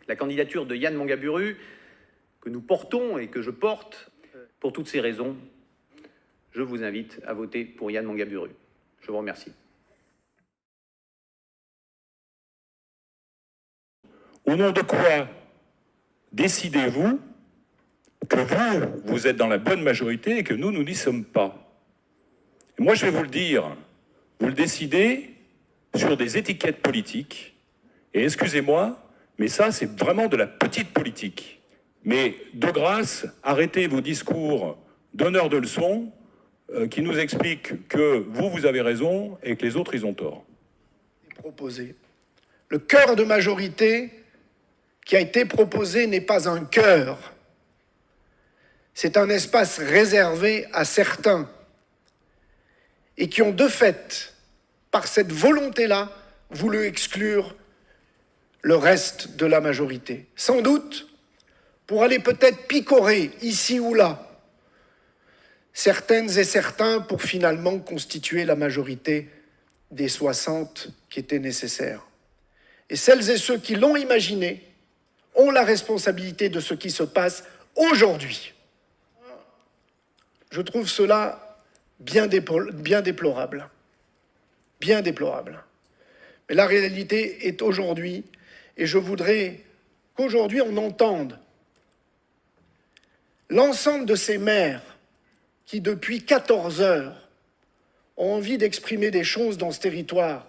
la candidature de Yann Mangaburu, que nous portons et que je porte. Pour toutes ces raisons, je vous invite à voter pour Yann Mangaburu. Je vous remercie. Au nom de quoi décidez-vous que vous êtes dans la bonne majorité et que nous n'y sommes pas? Et moi, je vais vous le dire, vous le décidez sur des étiquettes politiques. Et excusez-moi, mais ça, c'est vraiment de la petite politique. Mais de grâce, arrêtez vos discours donneurs de leçons qui nous expliquent que vous avez raison et que les autres, ils ont tort. Proposé. Le cœur de majorité qui a été proposé n'est pas un cœur. C'est un espace réservé à certains et qui ont de fait, par cette volonté-là, voulu exclure le reste de la majorité. Sans doute pour aller peut-être picorer ici ou là certaines et certains pour finalement constituer la majorité des 60 qui étaient nécessaires. Et celles et ceux qui l'ont imaginé ont la responsabilité de ce qui se passe aujourd'hui. Je trouve cela bien déplorable. Bien déplorable. Mais la réalité est aujourd'hui, et je voudrais qu'aujourd'hui on entende l'ensemble de ces maires qui, depuis 14 heures, ont envie d'exprimer des choses dans ce territoire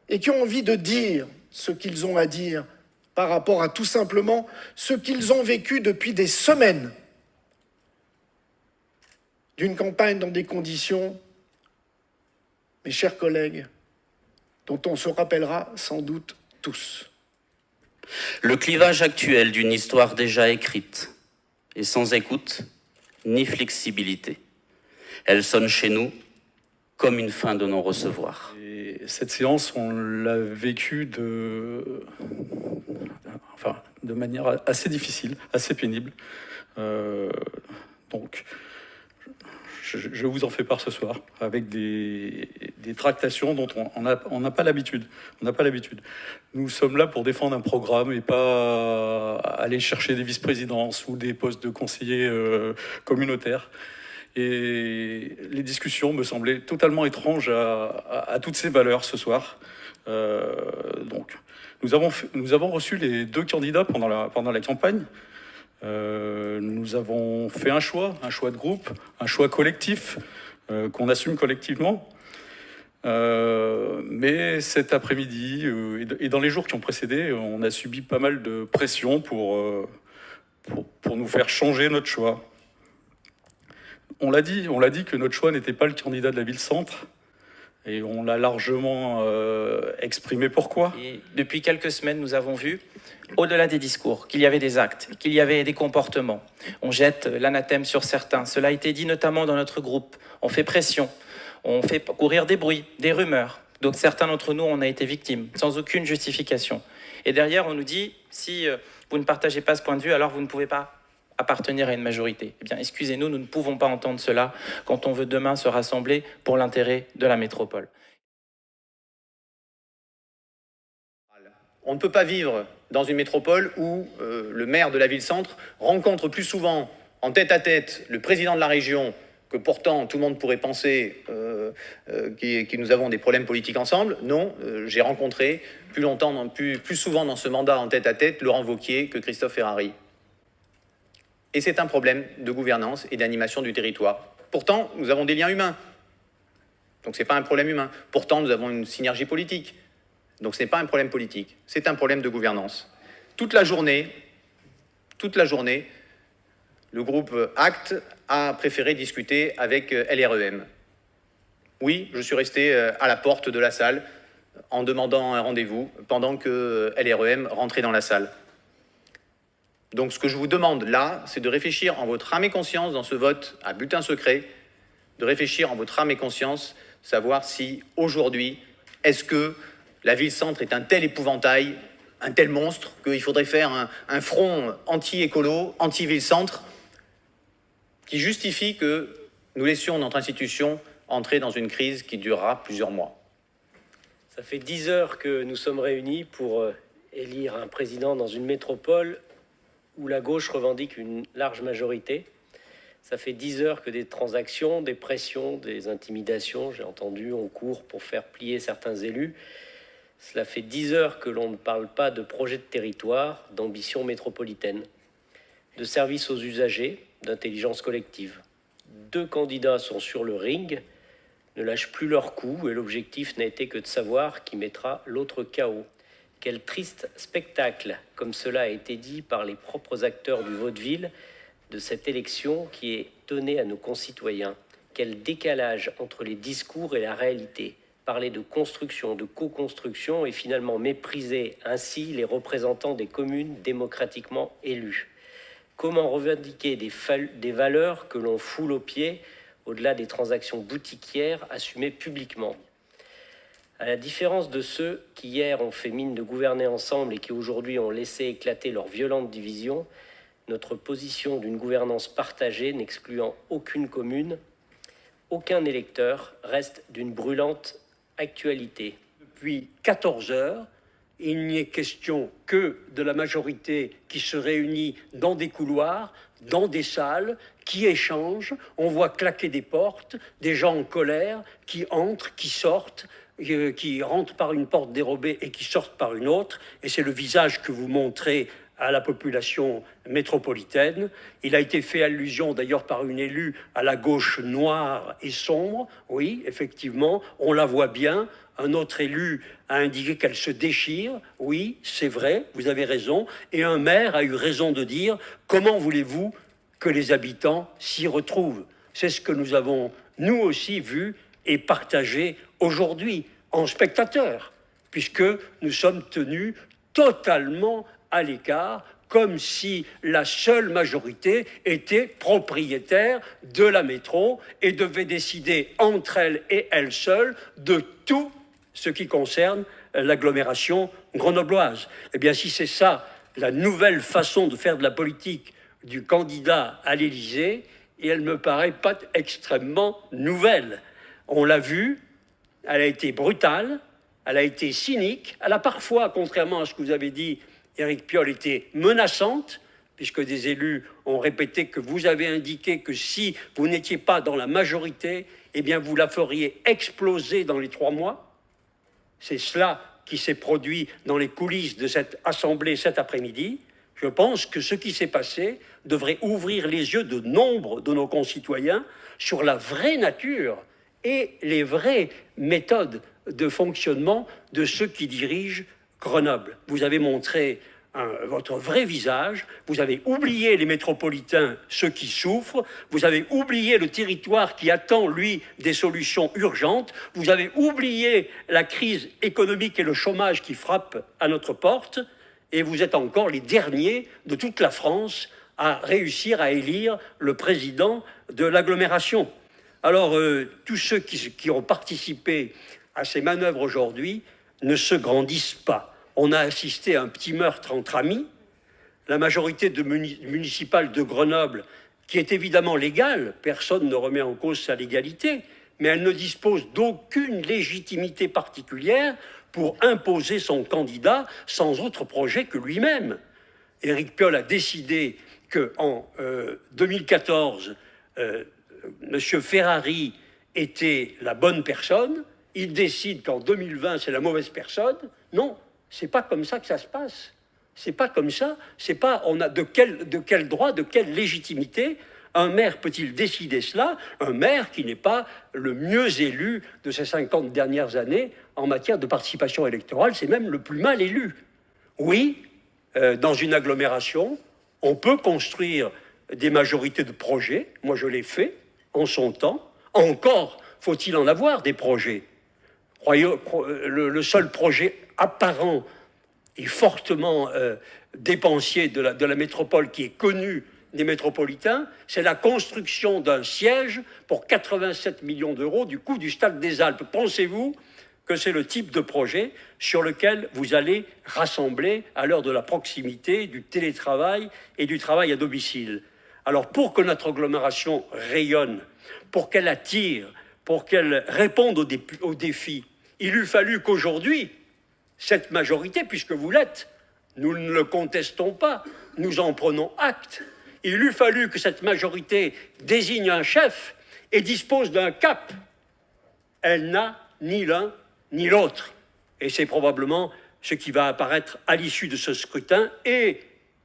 et qui ont envie de dire ce qu'ils ont à dire par rapport à tout simplement ce qu'ils ont vécu depuis des semaines d'une campagne dans des conditions, mes chers collègues, dont on se rappellera sans doute tous. Le clivage actuel d'une histoire déjà écrite et sans écoute ni flexibilité. Elle sonne chez nous comme une fin de non-recevoir. Et cette séance, on l'a vécue de manière assez difficile, assez pénible. Donc, je vous en fais part ce soir, avec des tractations dont on n'a pas l'habitude. Nous sommes là pour défendre un programme et pas aller chercher des vice-présidences ou des postes de conseillers communautaires. Et les discussions me semblaient totalement étranges à toutes ces valeurs ce soir. Donc, nous avons reçu les deux candidats pendant la campagne. Nous avons fait un choix de groupe, un choix collectif qu'on assume collectivement. Mais cet après-midi et dans les jours qui ont précédé, on a subi pas mal de pression pour nous faire changer notre choix. On l'a dit que notre choix n'était pas le candidat de la ville-centre. Et on l'a largement exprimé pourquoi. Et depuis quelques semaines, nous avons vu, au-delà des discours, qu'il y avait des actes, qu'il y avait des comportements. On jette l'anathème sur certains. Cela a été dit notamment dans notre groupe. On fait pression, on fait courir des bruits, des rumeurs. Donc certains d'entre nous, on a été victimes, sans aucune justification. Et derrière, on nous dit, si vous ne partagez pas ce point de vue, alors vous ne pouvez pas appartenir à une majorité. Eh bien, excusez-nous, nous ne pouvons pas entendre cela quand on veut demain se rassembler pour l'intérêt de la métropole. On ne peut pas vivre dans une métropole où le maire de la ville-centre rencontre plus souvent en tête-à-tête le président de la région, que pourtant tout le monde pourrait penser que nous avons des problèmes politiques ensemble. Non, j'ai rencontré plus souvent dans ce mandat en tête-à-tête Laurent Wauquiez que Christophe Ferrari. Et c'est un problème de gouvernance et d'animation du territoire. Pourtant, nous avons des liens humains. Donc ce n'est pas un problème humain. Pourtant, nous avons une synergie politique. Donc ce n'est pas un problème politique. C'est un problème de gouvernance. Toute la journée, le groupe ACT a préféré discuter avec LREM. Oui, je suis resté à la porte de la salle en demandant un rendez-vous pendant que LREM rentrait dans la salle. Donc ce que je vous demande là, c'est de réfléchir en votre âme et conscience dans ce vote à bulletin secret, de réfléchir en votre âme et conscience, savoir si aujourd'hui, est-ce que la ville-centre est un tel épouvantail, un tel monstre, qu'il faudrait faire un front anti-écolo, anti-ville-centre, qui justifie que nous laissions notre institution entrer dans une crise qui durera plusieurs mois. Ça fait 10 heures que nous sommes réunis pour élire un président dans une métropole où la gauche revendique une large majorité. Ça fait 10 heures que des transactions, des pressions, des intimidations, j'ai entendu, on court pour faire plier certains élus. Cela fait 10 heures que l'on ne parle pas de projet de territoire, d'ambition métropolitaine, de service aux usagers, d'intelligence collective. 2 candidats sont sur le ring, ne lâchent plus leur coup et l'objectif n'a été que de savoir qui mettra l'autre KO. Quel triste spectacle, comme cela a été dit par les propres acteurs du vaudeville, de cette élection qui est donnée à nos concitoyens. Quel décalage entre les discours et la réalité. Parler de construction, de co-construction et finalement mépriser ainsi les représentants des communes démocratiquement élus. Comment revendiquer des valeurs que l'on foule aux pieds au-delà des transactions boutiquières assumées publiquement? À la différence de ceux qui hier ont fait mine de gouverner ensemble et qui aujourd'hui ont laissé éclater leurs violentes divisions, notre position d'une gouvernance partagée n'excluant aucune commune, aucun électeur reste d'une brûlante actualité. Depuis 14 heures, il n'y est question que de la majorité qui se réunit dans des couloirs, dans des salles, qui échangent. On voit claquer des portes, des gens en colère qui entrent, qui sortent, qui rentrent par une porte dérobée et qui sortent par une autre. Et c'est le visage que vous montrez à la population métropolitaine. Il a été fait allusion d'ailleurs par une élue à la gauche noire et sombre. Oui, effectivement, on la voit bien. Un autre élu a indiqué qu'elle se déchire. Oui, c'est vrai, vous avez raison. Et un maire a eu raison de dire « Comment voulez-vous que les habitants s'y retrouvent ?» C'est ce que nous avons, nous aussi, vu et partagé aujourd'hui en spectateurs, puisque nous sommes tenus totalement à l'écart, comme si la seule majorité était propriétaire de la métro et devait décider entre elles et elles seules de tout ce qui concerne l'agglomération grenobloise. Eh bien, si c'est ça la nouvelle façon de faire de la politique du candidat à l'Élysée, et elle me paraît pas extrêmement nouvelle. On l'a vu, elle a été brutale, elle a été cynique, elle a parfois, contrairement à ce que vous avez dit, Éric Piolle, était menaçante, puisque des élus ont répété que vous avez indiqué que si vous n'étiez pas dans la majorité, eh bien vous la feriez exploser dans les 3 mois. C'est cela qui s'est produit dans les coulisses de cette assemblée cet après-midi. Je pense que ce qui s'est passé devrait ouvrir les yeux de nombre de nos concitoyens sur la vraie nature et les vraies méthodes de fonctionnement de ceux qui dirigent Grenoble. Vous avez montré votre vrai visage, vous avez oublié les métropolitains, ceux qui souffrent, vous avez oublié le territoire qui attend, lui, des solutions urgentes, vous avez oublié la crise économique et le chômage qui frappent à notre porte, et vous êtes encore les derniers de toute la France à réussir à élire le président de l'agglomération. Alors, tous ceux qui ont participé à ces manœuvres aujourd'hui ne se grandissent pas. On a assisté à un petit meurtre entre amis. La majorité municipale de Grenoble, qui est évidemment légale, personne ne remet en cause sa légalité, mais elle ne dispose d'aucune légitimité particulière pour imposer son candidat sans autre projet que lui-même. Éric Piolle a décidé qu'en 2014, M. Ferrari était la bonne personne. Il décide qu'en 2020, c'est la mauvaise personne. Non, c'est pas comme ça que ça se passe. C'est pas comme ça. C'est pas. On a de quel droit, de quelle légitimité un maire peut-il décider cela? Un maire qui n'est pas le mieux élu de ces 50 dernières années en matière de participation électorale, c'est même le plus mal élu. Oui, dans une agglomération, on peut construire des majorités de projets. Moi, je l'ai fait en son temps. Encore faut-il en avoir des projets. Le seul projet apparent et fortement dépensier de la métropole qui est connu des métropolitains, c'est la construction d'un siège pour 87 millions d'euros du coût du Stade des Alpes. Pensez-vous que c'est le type de projet sur lequel vous allez rassembler à l'heure de la proximité, du télétravail et du travail à domicile? Alors pour que notre agglomération rayonne, pour qu'elle attire, pour qu'elle réponde aux défis, il eût fallu qu'aujourd'hui, cette majorité, puisque vous l'êtes, Nous ne le contestons pas, nous en prenons acte. Il eût fallu que cette majorité désigne un chef et dispose d'un cap. Elle n'a ni l'un ni l'autre. Et c'est probablement ce qui va apparaître à l'issue de ce scrutin. Et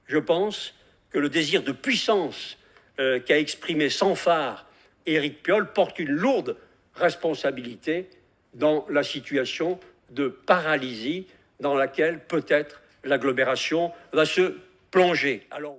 je pense que le désir de puissance qu'a exprimé sans phare Éric Piolle porte une lourde responsabilité dans la situation de paralysie dans laquelle peut-être l'agglomération va se plonger. Alors,